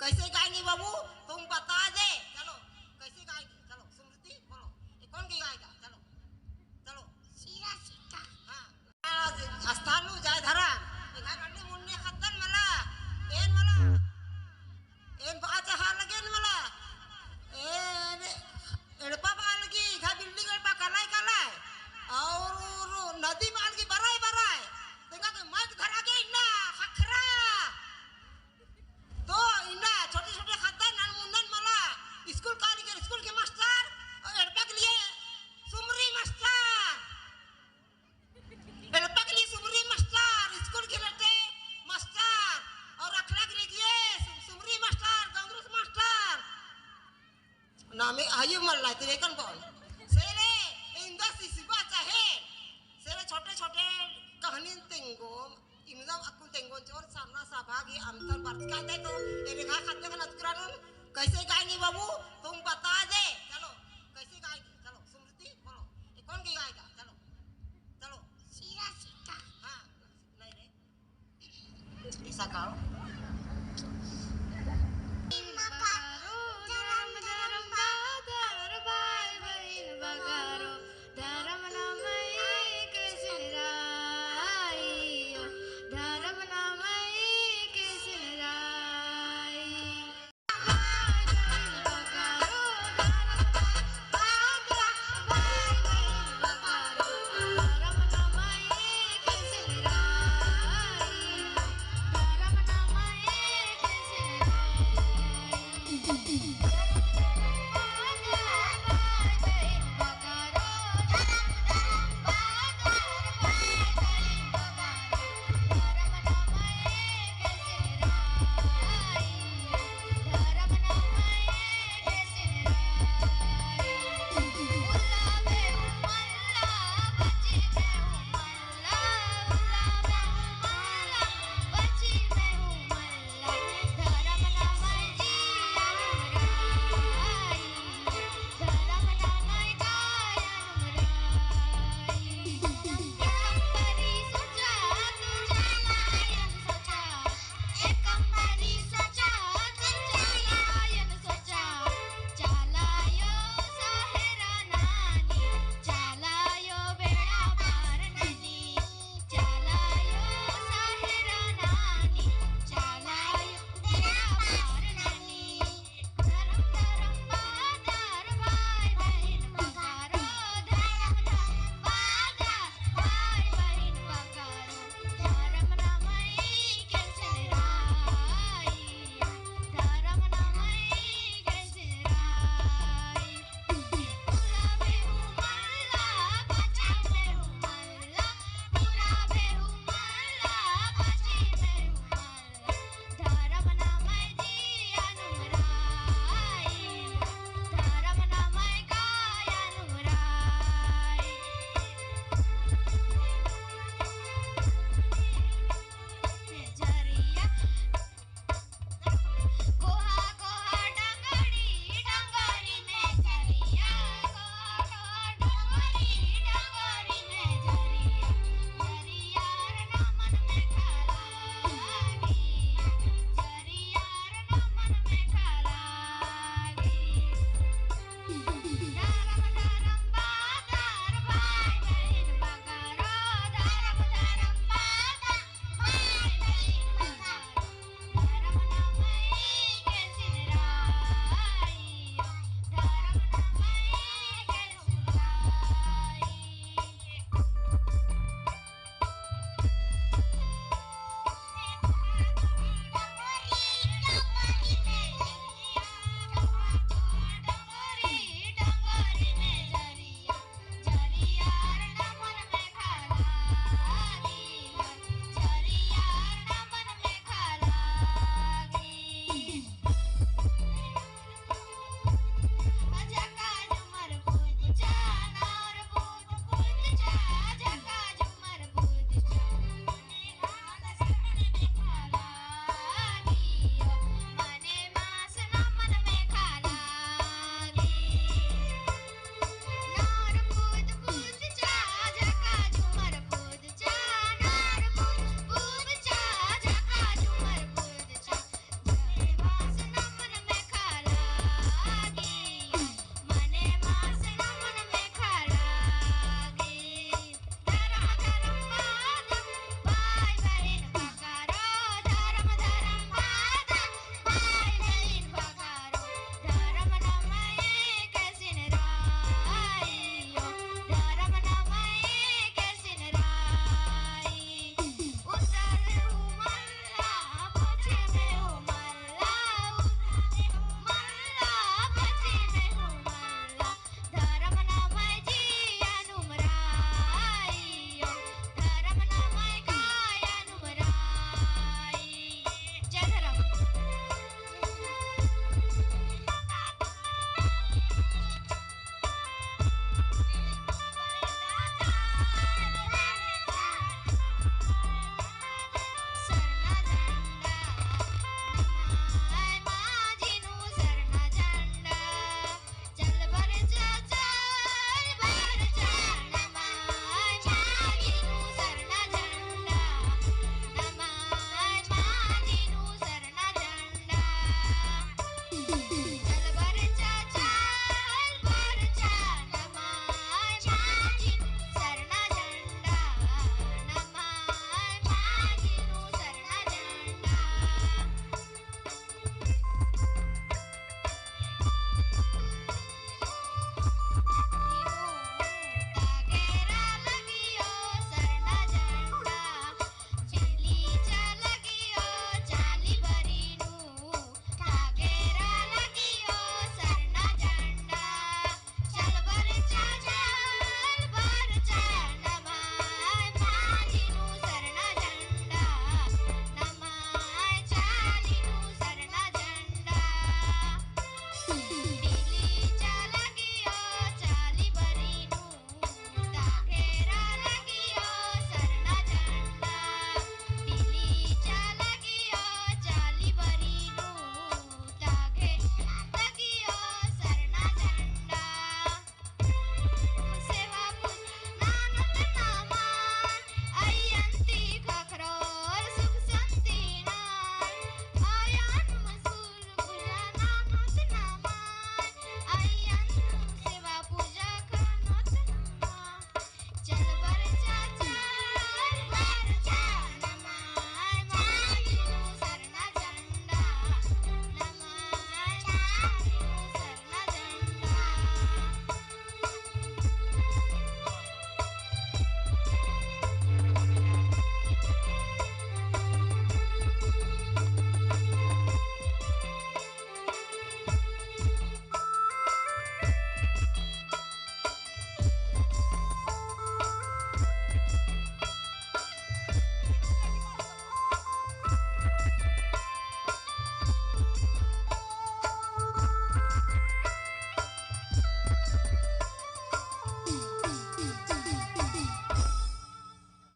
कैसे गाएंगे बाबू, तुम बता दे। चलो कैसे गाएंगे, चलो स्मृति बोलो, ये कौन की गाएगा? चलो चलो सीरा सीता हाँ स्थानु जाय धरा एका गंडे मुन्ने खत्तन मला एन बाचा हा लगेन मला एन एड़पा बाल की घा बिल्डिंग एड़पा कलाय कलाय और नदी बाल की बराय बराय तेंगा के माइक धरा के इन्ना खखरा तो इन्ना छोटे छोटे खत्तन नन मुन्नन मला स्कूल काली के स्कूल के मास्टर और एड़पा के लिए सुमरी मास्टर सुमरी मास्टर स्कूल के लेटे मास्टर और अखलाक लिखिए सुमरी मास्टर कांग्रेस मास्टर नामे आयु मल्ला तेरे कन कौन सेरे इंदा सिसिबा चाहे सेरे छोटे छोटे कहानी तेंगो इनदम अकुल तेंगो जोर सामना सहभागी अंतर वर्ष का दे तो ये रेखा